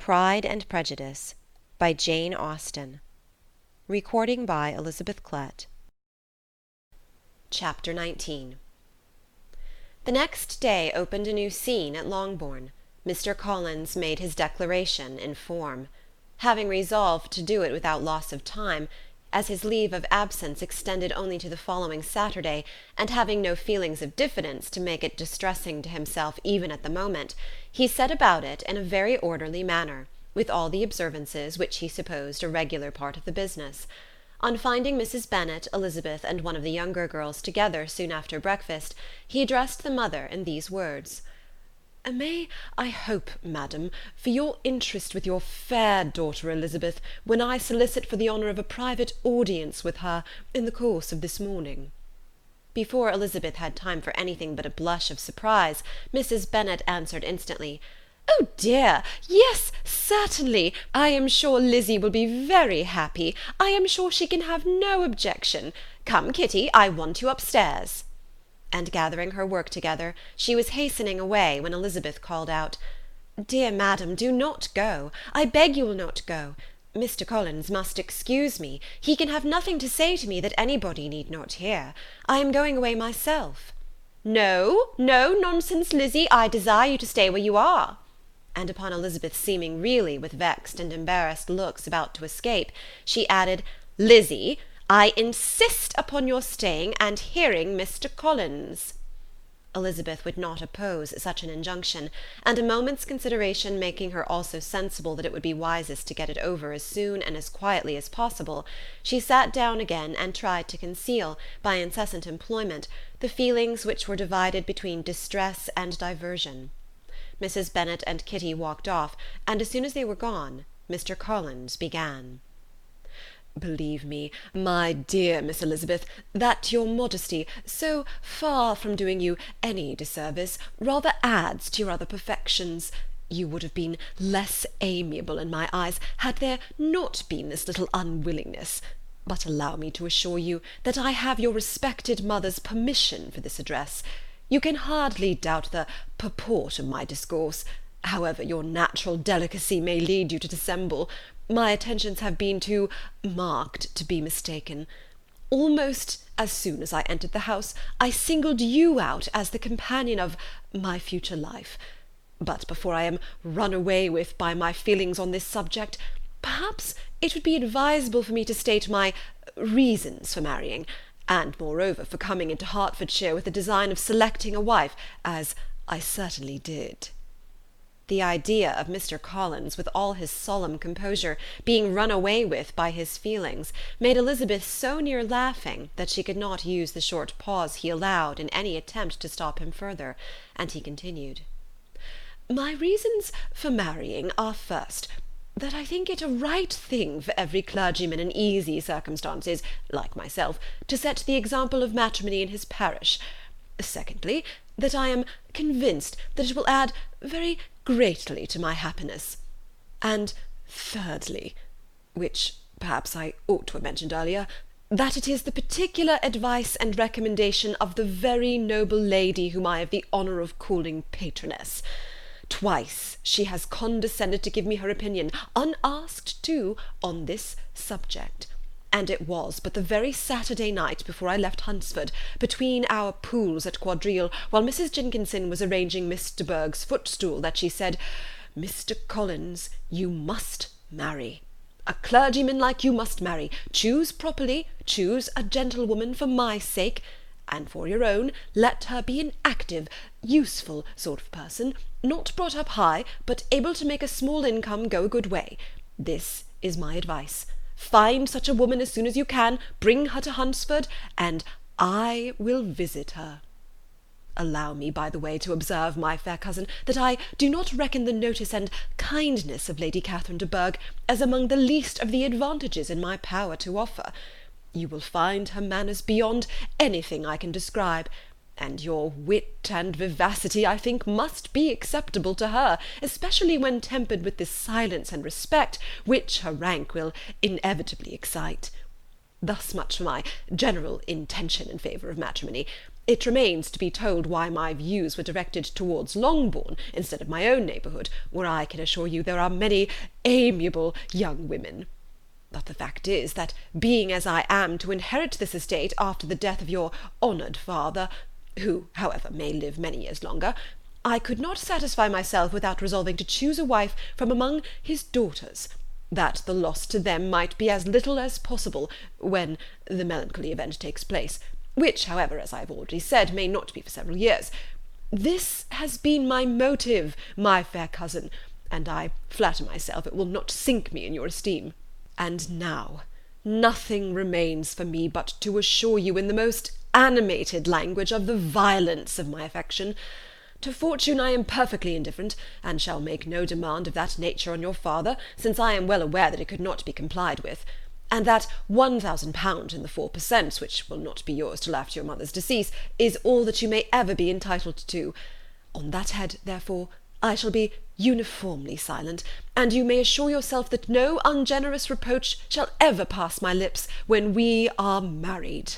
Pride and Prejudice by Jane Austen. Recording by Elizabeth Bennet. Chapter 19. The next day opened a new scene at Longbourn. Mr. Collins made his declaration in form. Having resolved to do it without loss of time, as his leave of absence extended only to the following Saturday, and having no feelings of diffidence to make it distressing to himself even at the moment, he set about it in a very orderly manner, with all the observances which he supposed a regular part of the business. On finding Mrs. Bennet, Elizabeth, and one of the younger girls together soon after breakfast, he addressed the mother in these words: "May I hope, madam, for your interest with your fair daughter Elizabeth, when I solicit for the honour of a private audience with her in the course of this morning?" Before Elizabeth had time for anything but a blush of surprise, Mrs. Bennet answered instantly, "Oh dear, yes, certainly. I am sure Lizzie will be very happy. I am sure she can have no objection. Come, Kitty, I want you upstairs." And gathering her work together, she was hastening away when Elizabeth called out, "Dear madam, do not go. I beg you will not go. Mr. Collins must excuse me. He can have nothing to say to me that anybody need not hear. I am going away myself." "No, no, nonsense, Lizzie. I desire you to stay where you are." And upon Elizabeth seeming really with vexed and embarrassed looks about to escape, she added, "Lizzie, I insist upon your staying and hearing Mr. Collins." Elizabeth would not oppose such an injunction, and a moment's consideration making her also sensible that it would be wisest to get it over as soon and as quietly as possible, she sat down again and tried to conceal, by incessant employment, the feelings which were divided between distress and diversion. Mrs. Bennet and Kitty walked off, and as soon as they were gone, Mr. Collins began. "Believe me, my dear Miss Elizabeth, that your modesty, so far from doing you any disservice, rather adds to your other perfections. You would have been less amiable in my eyes had there not been this little unwillingness. But allow me to assure you that I have your respected mother's permission for this address. You can hardly doubt the purport of my discourse. However your natural delicacy may lead you to dissemble, my attentions have been too marked to be mistaken. Almost as soon as I entered the house, I singled you out as the companion of my future life. But before I am run away with by my feelings on this subject, perhaps it would be advisable for me to state my reasons for marrying, and moreover for coming into Hertfordshire with the design of selecting a wife, as I certainly did." The idea of Mr. Collins, with all his solemn composure, being run away with by his feelings, made Elizabeth so near laughing that she could not use the short pause he allowed in any attempt to stop him further, and he continued, "My reasons for marrying are, first, that I think it a right thing for every clergyman in easy circumstances, like myself, to set the example of matrimony in his parish. Secondly, that I am convinced that it will add very greatly to my happiness. And thirdly, which perhaps I ought to have mentioned earlier, that it is the particular advice and recommendation of the very noble lady whom I have the honour of calling patroness. Twice she has condescended to give me her opinion, unasked too, on this subject. And it was but the very Saturday night before I left Hunsford, between our pools at quadrille, while Mrs. Jenkinson was arranging Miss de Bourgh's footstool, that she said, 'Mr. Collins, you must marry. A clergyman like you must marry. Choose properly, choose a gentlewoman for my sake, and for your own, let her be an active, useful sort of person, not brought up high, but able to make a small income go a good way. This is my advice. Find such a woman as soon as you can, bring her to Hunsford, and I will visit her. Allow me, by the way, to observe, my fair cousin, that I do not reckon the notice and kindness of Lady Catherine de Bourgh as among the least of the advantages in my power to offer. You will find her manners beyond anything I can describe, and your wit and vivacity, I think, must be acceptable to her, especially when tempered with this silence and respect, which her rank will inevitably excite. Thus much for my general intention in favour of matrimony. It remains to be told why my views were directed towards Longbourn instead of my own neighbourhood, where I can assure you there are many amiable young women. But the fact is, that being as I am to inherit this estate after the death of your honoured father, who, however, may live many years longer, I could not satisfy myself without resolving to choose a wife from among his daughters, that the loss to them might be as little as possible when the melancholy event takes place, which, however, as I have already said, may not be for several years. This has been my motive, my fair cousin, and I flatter myself it will not sink me in your esteem. And now nothing remains for me but to assure you in the most animated language of the violence of my affection. To fortune I am perfectly indifferent, and shall make no demand of that nature on your father, since I am well aware that it could not be complied with, and that £1,000 in the 4%, which will not be yours till after your mother's decease, is all that you may ever be entitled to. On that head, therefore, I shall be uniformly silent, and you may assure yourself that no ungenerous reproach shall ever pass my lips when we are married."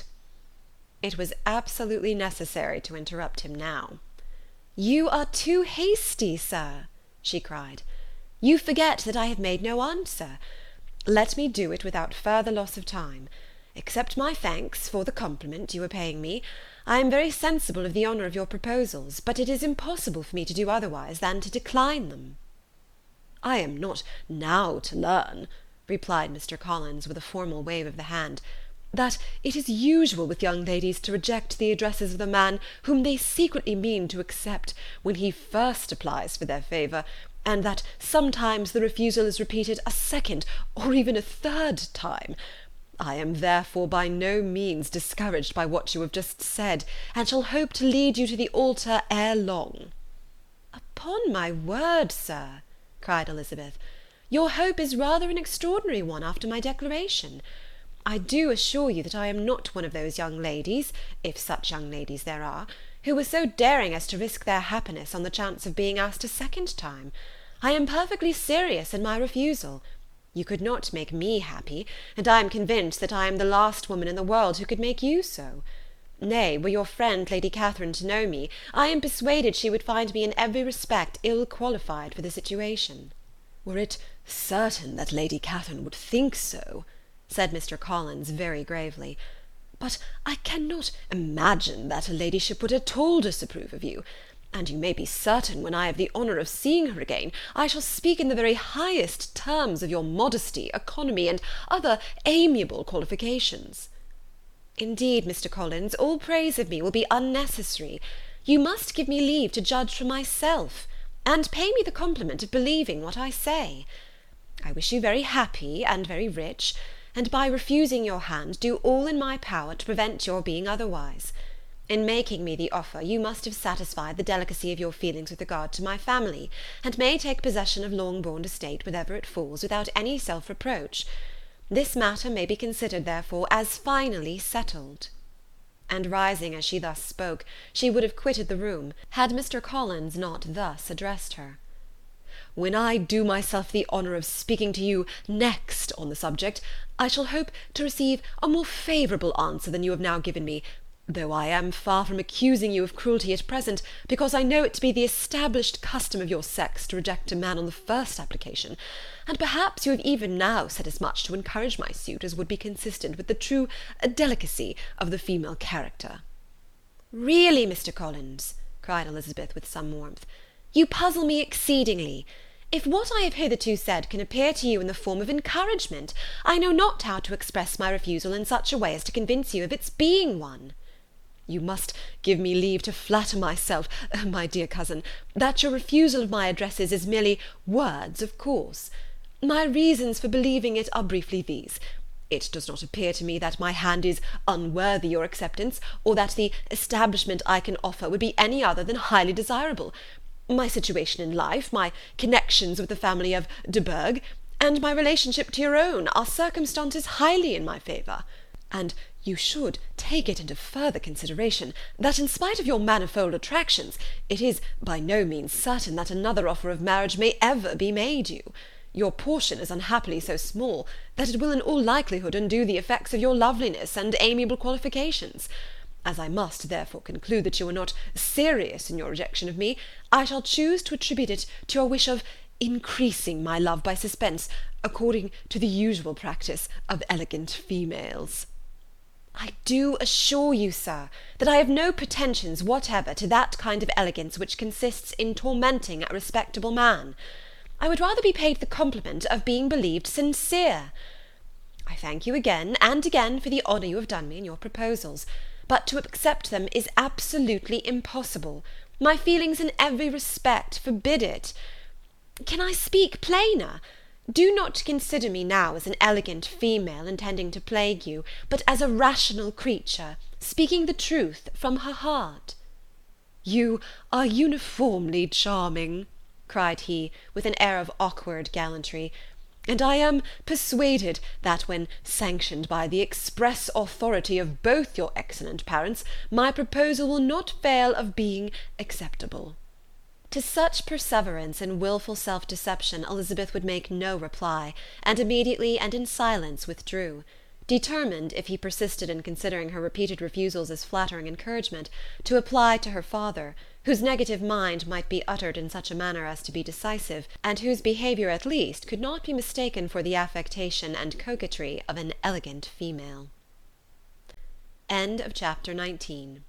It was absolutely necessary to interrupt him now. "You are too hasty, sir," she cried. "You forget that I have made no answer. Let me do it without further loss of time. Accept my thanks for the compliment you are paying me. I am very sensible of the honour of your proposals, but it is impossible for me to do otherwise than to decline them." "I am not now to learn," replied Mr. Collins, with a formal wave of the hand, "that it is usual with young ladies to reject the addresses of the man whom they secretly mean to accept, when he first applies for their favour, and that sometimes the refusal is repeated a second or even a third time. I am therefore by no means discouraged by what you have just said, and shall hope to lead you to the altar ere long." "Upon my word, sir," cried Elizabeth, "your hope is rather an extraordinary one after my declaration. I do assure you that I am not one of those young ladies, if such young ladies there are, who were so daring as to risk their happiness on the chance of being asked a second time. I am perfectly serious in my refusal. You could not make me happy, and I am convinced that I am the last woman in the world who could make you so. Nay, were your friend Lady Catherine to know me, I am persuaded she would find me in every respect ill qualified for the situation." "Were it certain that Lady Catherine would think so," said Mr. Collins very gravely, "but I cannot imagine that her ladyship would at all disapprove of you, and you may be certain when I have the honour of seeing her again, I shall speak in the very highest terms of your modesty, economy, and other amiable qualifications." "Indeed, Mr. Collins, all praise of me will be unnecessary. You must give me leave to judge for myself, and pay me the compliment of believing what I say. I wish you very happy and very rich, and by refusing your hand do all in my power to prevent your being otherwise. In making me the offer, you must have satisfied the delicacy of your feelings with regard to my family, and may take possession of Longbourn estate wherever it falls, without any self-reproach. This matter may be considered, therefore, as finally settled." And rising as she thus spoke, she would have quitted the room, had Mr. Collins not thus addressed her. "When I do myself the honour of speaking to you next on the subject, I shall hope to receive a more favourable answer than you have now given me, though I am far from accusing you of cruelty at present, because I know it to be the established custom of your sex to reject a man on the first application, and perhaps you have even now said as much to encourage my suit as would be consistent with the true delicacy of the female character." "Really, Mr. Collins," cried Elizabeth with some warmth, "you puzzle me exceedingly. If what I have hitherto said can appear to you in the form of encouragement, I know not how to express my refusal in such a way as to convince you of its being one." "You must give me leave to flatter myself, my dear cousin, that your refusal of my addresses is merely words of course. My reasons for believing it are briefly these. It does not appear to me that my hand is unworthy your acceptance, or that the establishment I can offer would be any other than highly desirable. My situation in life, my connections with the family of de Bourgh, and my relationship to your own, are circumstances highly in my favour, and you should take it into further consideration that, in spite of your manifold attractions, it is by no means certain that another offer of marriage may ever be made you. Your portion is unhappily so small, that it will in all likelihood undo the effects of your loveliness and amiable qualifications. As I must therefore conclude that you are not serious in your rejection of me, I shall choose to attribute it to your wish of increasing my love by suspense, according to the usual practice of elegant females. I do assure you, sir, that I have no pretensions whatever to that kind of elegance which consists in tormenting a respectable man. I would rather be paid the compliment of being believed sincere. I thank you again and again for the honour you have done me in your proposals, but to accept them is absolutely impossible. My feelings in every respect forbid it. Can I speak plainer? Do not consider me now as an elegant female intending to plague you, but as a rational creature, speaking the truth from her heart. You are uniformly charming, cried he, with an air of awkward gallantry, and I am persuaded that when sanctioned by the express authority of both your excellent parents, my proposal will not fail of being acceptable. To such perseverance in wilful self-deception Elizabeth would make no reply, and immediately and in silence withdrew, determined, if he persisted in considering her repeated refusals as flattering encouragement, to apply to her father, whose negative mind might be uttered in such a manner as to be decisive, and whose behaviour at least could not be mistaken for the affectation and coquetry of an elegant female. Chapter 19.